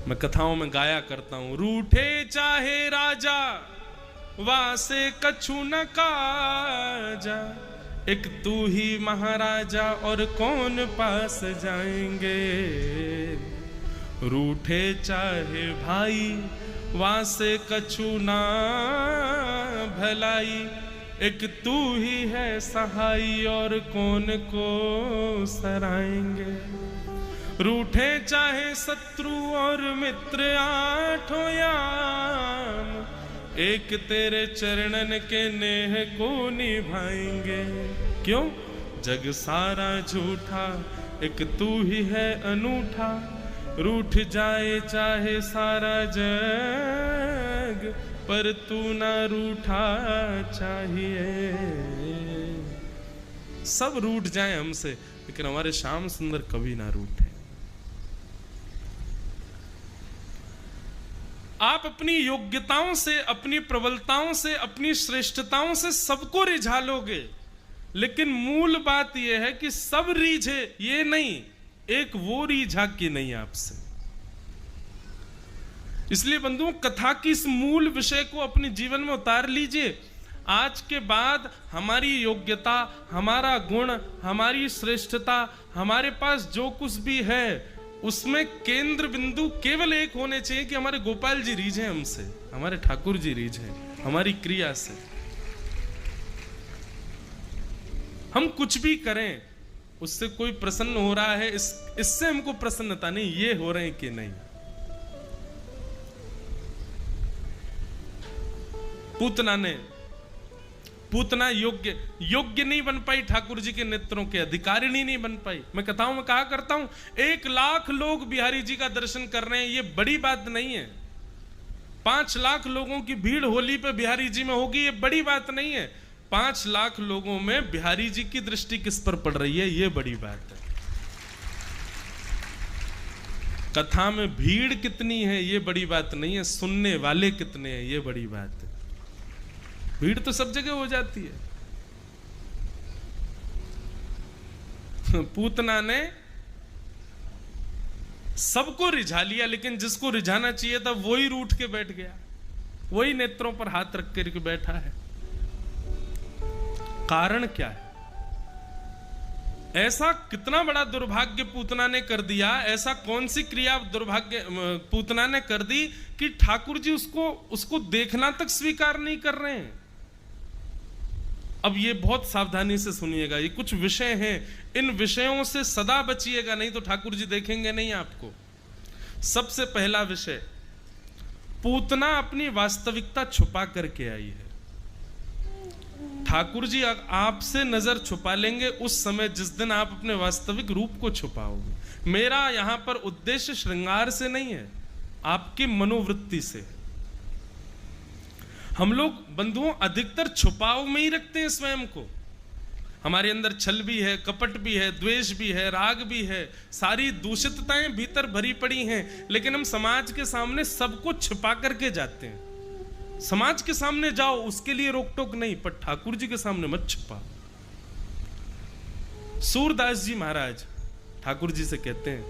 मैं कथाओं में गाया करता हूं, रूठे चाहे राजा वासे कछु न काजा, एक तू ही महाराजा और कौन पास जाएंगे। रूठे चाहे भाई वासे कछु ना भलाई, एक तू ही है सहाई और कौन को सराएंगे। रूठे चाहे शत्रु और मित्र आठों याम, एक तेरे चरणन के नेह को निभाएंगे। क्यों? जग सारा झूठा एक तू ही है अनूठा, रूठ जाए चाहे सारा जग पर तू ना रूठा चाहिए। सब रूठ जाए हमसे लेकिन हमारे श्याम सुंदर कभी ना रूठे। आप अपनी योग्यताओं से, अपनी प्रबलताओं से, अपनी श्रेष्ठताओं से सबको रिझा लोगे, लेकिन मूल बात यह है कि सब रीझे ये नहीं, एक वो रीझा कि नहीं आपसे। इसलिए बंधुओं, कथा की इस मूल विषय को अपने जीवन में उतार लीजिए। आज के बाद हमारी योग्यता, हमारा गुण, हमारी श्रेष्ठता, हमारे पास जो कुछ भी है उसमें केंद्र बिंदु केवल एक होने चाहिए कि हमारे गोपाल जी रीझे हमसे, हमारे ठाकुर जी रीझे हमारी क्रिया से। हम कुछ भी करें उससे कोई प्रसन्न हो रहा है, इससे हमको प्रसन्नता नहीं, ये हो रहे हैं कि नहीं। पूतना योग्य नहीं बन पाई, ठाकुर जी के नेत्रों के अधिकारिणी नहीं बन पाई। मैं कथाओं में कहा करता हूं, 1 लाख लोग बिहारी जी का दर्शन कर रहे हैं, ये बड़ी बात नहीं है। 5 लाख लोगों की भीड़ होली पे बिहारी जी में होगी, ये बड़ी बात नहीं है। 5 लाख लोगों में बिहारी जी की दृष्टि किस पर पड़ रही है, ये बड़ी बात है। कथा में भीड़ कितनी है ये बड़ी बात नहीं है, सुनने वाले कितने हैं ये बड़ी बात है। भीड़ तो सब जगह हो जाती है। पूतना ने सबको रिझा लिया, लेकिन जिसको रिझाना चाहिए था वही रूठ के बैठ गया, वही नेत्रों पर हाथ रख करके बैठा है। कारण क्या है? ऐसा कितना बड़ा दुर्भाग्य पूतना ने कर दिया, ऐसा कौन सी क्रिया दुर्भाग्य पूतना ने कर दी कि ठाकुर जी उसको देखना तक स्वीकार नहीं कर रहे हैं। अब ये बहुत सावधानी से सुनिएगा, ये कुछ विषय हैं, इन विषयों से सदा बचिएगा, नहीं तो ठाकुर जी देखेंगे नहीं आपको। सबसे पहला विषय, पूतना अपनी वास्तविकता छुपा करके आई है। ठाकुर जी आपसे नजर छुपा लेंगे उस समय जिस दिन आप अपने वास्तविक रूप को छुपाओगे। मेरा यहां पर उद्देश्य श्रृंगार से नहीं है, आपकी मनोवृत्ति से। हम लोग बंधुओं अधिकतर छुपाव में ही रखते हैं स्वयं को। हमारे अंदर छल भी है, कपट भी है, द्वेष भी है, राग भी है, सारी दूषितताएं भीतर भरी पड़ी हैं, लेकिन हम समाज के सामने सब कुछ छुपा करके जाते हैं। समाज के सामने जाओ उसके लिए रोक टोक नहीं, पर ठाकुर जी के सामने मत छुपाओ। सूरदास जी महाराज ठाकुर जी से कहते हैं,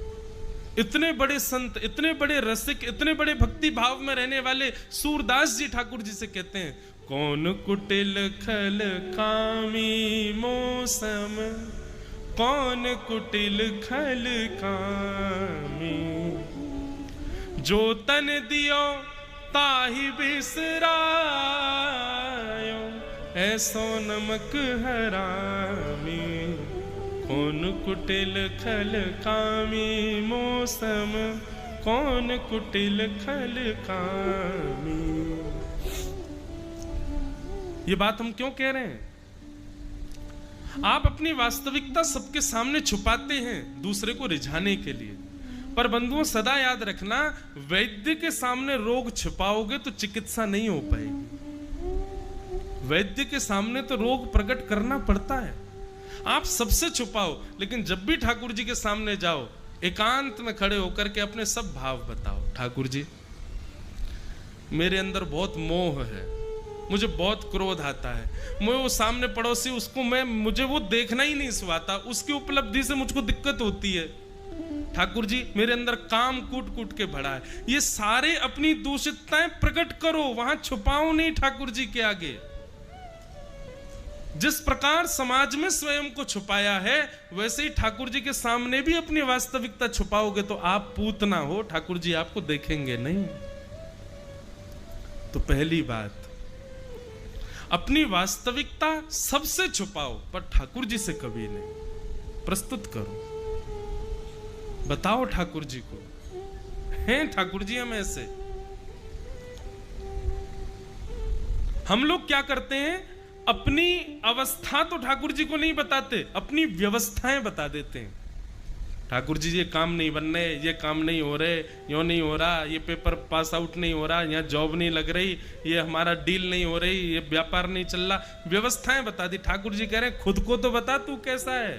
इतने बड़े संत, इतने बड़े रसिक, इतने बड़े भक्ति भाव में रहने वाले सूरदास जी ठाकुर जी से कहते हैं, कौन कुटिल खल कामी मौसम, कौन कुटिल खल कामी, जो तन दियो ताहि बिसरायो, ऐसो नमक हरामी, कौन कुटिल खल कामी मौसम, कौन कुटिल खल कामी। ये बात हम क्यों कह रहे हैं? आप अपनी वास्तविकता सबके सामने छुपाते हैं दूसरे को रिझाने के लिए, पर बंधुओं सदा याद रखना, वैद्य के सामने रोग छिपाओगे तो चिकित्सा नहीं हो पाएगी। वैद्य के सामने तो रोग प्रकट करना पड़ता है। आप सबसे छुपाओ, लेकिन जब भी ठाकुर जी के सामने जाओ, एकांत में खड़े होकर के अपने सब भाव बताओ। ठाकुर जी, मेरे अंदर बहुत मोह है, मुझे बहुत क्रोध आता है, मैं वो सामने पड़ोसी उसको मुझे वो देखना ही नहीं सुहाता, उसकी उपलब्धि से मुझको दिक्कत होती है। ठाकुर जी मेरे अंदर काम कूट कूट के भरा है, ये सारे अपनी दूषितताएं प्रकट करो, वहां छुपाओ नहीं ठाकुर जी के आगे। जिस प्रकार समाज में स्वयं को छुपाया है, वैसे ही ठाकुर जी के सामने भी अपनी वास्तविकता छुपाओगे तो आप पूतना हो, ठाकुर जी आपको देखेंगे नहीं। तो पहली बात, अपनी वास्तविकता सबसे छुपाओ, पर ठाकुर जी से कभी नहीं। प्रस्तुत करो, बताओ ठाकुर जी को, हैं ठाकुर जी हम ऐसे। हम लोग क्या करते हैं, अपनी अवस्था तो ठाकुर जी को नहीं बताते, अपनी व्यवस्थाएं बता देते हैं। ठाकुर जी ये काम नहीं बन रहे, ये काम नहीं हो रहे, यो नहीं हो रहा, ये पेपर पास आउट नहीं हो रहा, यहाँ जॉब नहीं लग रही, ये हमारा डील नहीं हो रही, ये व्यापार नहीं चल रहा, व्यवस्थाएं बता दी। ठाकुर जी कह रहे हैं खुद को तो बता तू कैसा है,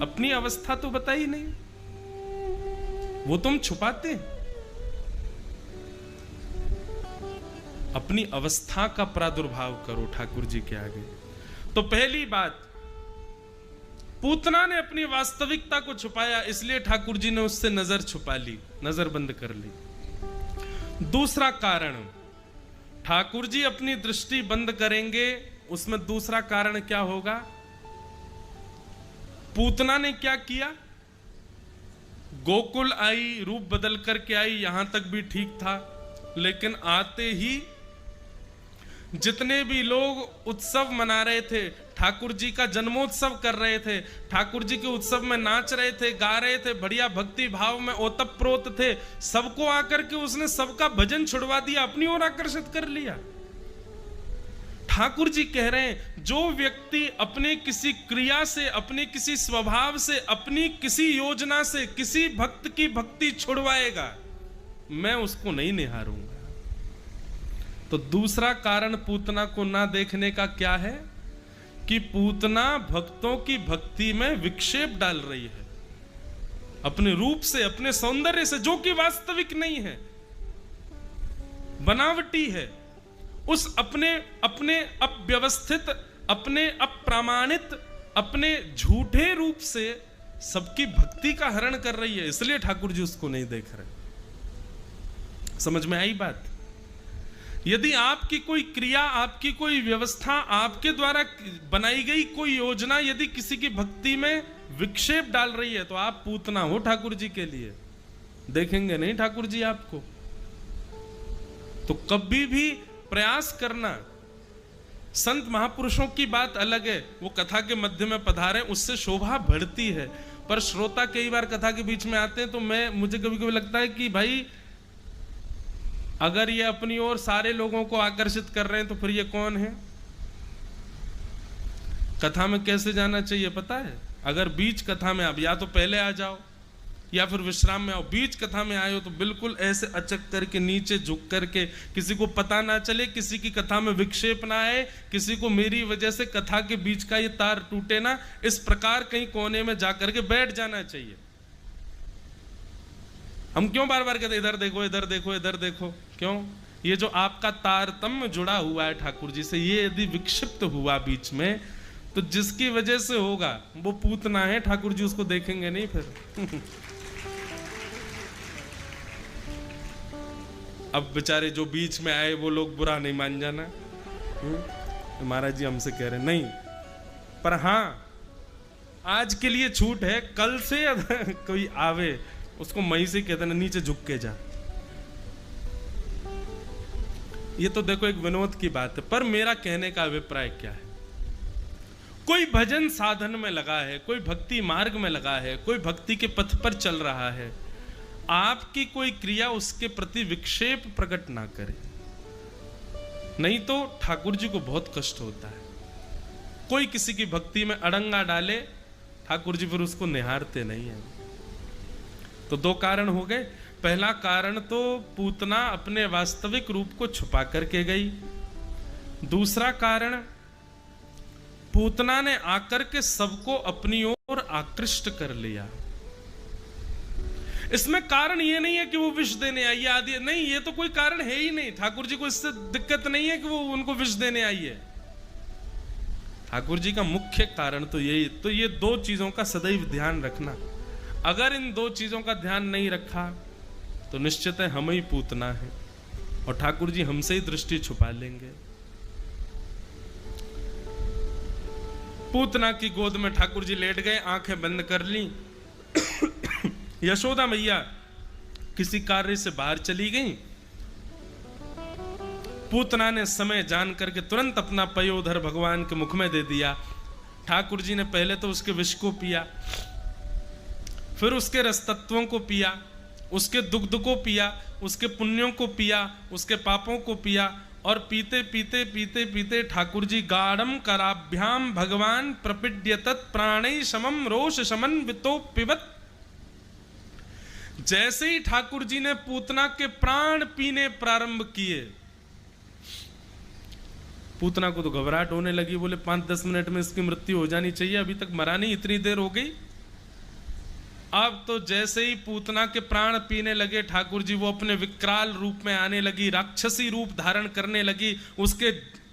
अपनी अवस्था तो बता ही नहीं, वो तुम छुपाते हैं। अपनी अवस्था का प्रादुर्भाव करो ठाकुर जी के आगे। तो पहली बात, पूतना ने अपनी वास्तविकता को छुपाया, इसलिए ठाकुर जी ने उससे नजर छुपा ली, नजर बंद कर ली। दूसरा कारण, ठाकुर जी अपनी दृष्टि बंद करेंगे, उसमें दूसरा कारण क्या होगा। पूतना ने क्या किया, गोकुल आई, रूप बदल करके आई, यहां तक भी ठीक था, लेकिन आते ही जितने भी लोग उत्सव मना रहे थे, ठाकुर जी का जन्मोत्सव कर रहे थे, ठाकुर जी के उत्सव में नाच रहे थे, गा रहे थे, बढ़िया भक्ति भाव में ओतप्रोत थे, सबको आकर के उसने सबका भजन छुड़वा दिया, अपनी ओर आकर्षित कर लिया। ठाकुर जी कह रहे हैं जो व्यक्ति अपने किसी क्रिया से, अपने किसी स्वभाव से, अपनी किसी योजना से किसी भक्त की भक्ति छुड़वाएगा, मैं उसको नहीं निहारूंगा। तो दूसरा कारण पूतना को ना देखने का क्या है कि पूतना भक्तों की भक्ति में विक्षेप डाल रही है, अपने रूप से, अपने सौंदर्य से, जो कि वास्तविक नहीं है, बनावटी है। उस अपने अव्यवस्थित, अपने अप्रामाणित, अपने झूठे रूप से सबकी भक्ति का हरण कर रही है, इसलिए ठाकुर जी उसको नहीं देख रहे। समझ में आई बात। यदि आपकी कोई क्रिया, आपकी कोई व्यवस्था, आपके द्वारा बनाई गई कोई योजना यदि किसी की भक्ति में विक्षेप डाल रही है, तो आप पूतना हो ठाकुर जी के लिए, देखेंगे नहीं ठाकुर जी आपको। तो कभी भी प्रयास करना, संत महापुरुषों की बात अलग है, वो कथा के मध्य में पधारे, उससे शोभा बढ़ती है, पर श्रोता कई बार कथा के बीच में आते हैं, तो मुझे कभी कभी लगता है कि भाई अगर ये अपनी ओर सारे लोगों को आकर्षित कर रहे हैं तो फिर ये कौन है। कथा में कैसे जाना चाहिए पता है, अगर बीच कथा में आप या तो पहले आ जाओ या फिर विश्राम में आओ। बीच कथा में आए हो तो बिल्कुल ऐसे अचक करके, नीचे झुक करके, किसी को पता ना चले, किसी की कथा में विक्षेप ना आए, किसी को मेरी वजह से कथा के बीच का ये तार टूटे ना, इस प्रकार कहीं कोने में जाकर के बैठ जाना चाहिए। हम क्यों बार बार कहते इधर देखो, इधर देखो, इधर देखो, क्यों? ये जो आपका तारतम्य जुड़ा हुआ है ठाकुर जी से, ये यदि विक्षिप्त हुआ बीच में, तो जिसकी वजह से होगा वो पूतना है, ठाकुर जी उसको देखेंगे नहीं फिर। अब बेचारे जो बीच में आए वो लोग बुरा नहीं मान जाना, महाराज जी हमसे कह रहे नहीं, पर हाँ आज के लिए छूट है, कल से कोई आवे उसको मई से कहते ना नीचे झुक के जा। ये तो देखो एक विनोद की बात है, पर मेरा कहने का अभिप्राय क्या है, कोई भजन साधन में लगा है, कोई भक्ति मार्ग में लगा है, कोई भक्ति के पथ पर चल रहा है, आपकी कोई क्रिया उसके प्रति विक्षेप प्रकट ना करे, नहीं तो ठाकुर जी को बहुत कष्ट होता है। कोई किसी की भक्ति में अड़ंगा डाले, ठाकुर जी फिर उसको निहारते नहीं है। तो दो कारण हो गए। पहला कारण तो पूतना अपने वास्तविक रूप को छुपा करके गई। दूसरा कारण, पूतना ने आकर के सबको अपनी ओर आकृष्ट कर लिया। इसमें कारण ये नहीं है कि वो विष देने आई है आदि, नहीं, ये तो कोई कारण है ही नहीं। ठाकुर जी को इससे दिक्कत नहीं है कि वो उनको विष देने आई है। ठाकुर जी का मुख्य कारण तो यही, तो ये दो चीजों का सदैव ध्यान रखना। अगर इन दो चीजों का ध्यान नहीं रखा तो निश्चित है हम ही पूतना है और ठाकुर जी हमसे ही दृष्टि छुपा लेंगे। पूतना की गोद में ठाकुर जी लेट गए, आंखें बंद कर ली। यशोदा मैया किसी कार्य से बाहर चली गई। पूतना ने समय जान करके तुरंत अपना पयोधर भगवान के मुख में दे दिया। ठाकुर जी ने पहले तो उसके विष को पिया, फिर उसके रस तत्वों को पिया, उसके दुग्ध को पिया, उसके पुण्यों को पिया, उसके पापों को पिया और पीते पीते पीते पीते ठाकुर जी गाढ़म कराभ्याम भगवान प्रपिड्यतत् प्राणै समम रोष समन वितो पिबत। जैसे ही ठाकुर जी ने पूतना के प्राण पीने प्रारंभ किए, पूतना को तो घबराहट होने लगी। बोले 5-10 मिनट में इसकी मृत्यु हो जानी चाहिए, अभी तक मरा नहीं, इतनी देर हो गई। अब तो जैसे ही पूतना के प्राण पीने लगे ठाकुर जी, वो अपने विकराल रूप में आने लगी, राक्षसी रूप धारण करने लगी। उसके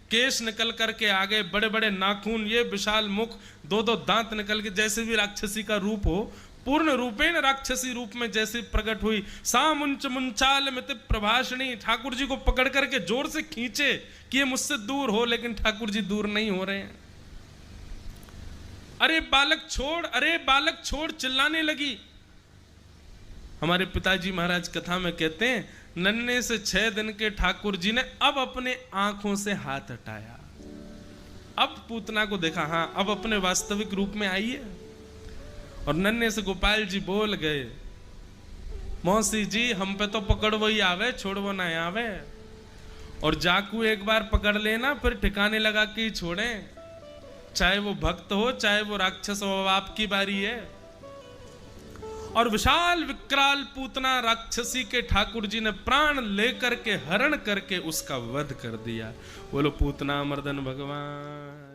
केश निकल करके आ गए, बड़े बड़े नाखून, ये विशाल मुख, 2-2 दांत निकल के, जैसे भी राक्षसी का रूप हो, पूर्ण रूपेण राक्षसी रूप में जैसे प्रकट हुई। सा मुंच मुंचाल मित प्रभाषणी, ठाकुर जी को पकड़ करके जोर से खींचे कि ये मुझसे दूर हो, लेकिन ठाकुर जी दूर नहीं हो रहे हैं। अरे बालक छोड़, अरे बालक छोड़, चिल्लाने लगी। हमारे पिताजी महाराज कथा में कहते हैं, नन्हे से 6 दिन के ठाकुर जी ने अब अपने आंखों से हाथ हटाया, अब पूतना को देखा, हाँ अब अपने वास्तविक रूप में आई है। और नन्हे से गोपाल जी बोल गए, मौसी जी हम पे तो पकड़वो ही आवे, छोड़वो ना आवे। और जाकू एक बार पकड़ लेना फिर ठिकाने लगा के ही छोड़े, चाहे वो भक्त हो चाहे वो राक्षस हो, आपकी बारी है। और विशाल विकराल पूतना राक्षसी के ठाकुर जी ने प्राण लेकर के हरण करके उसका वध कर दिया। बोलो पूतना मर्दन भगवान।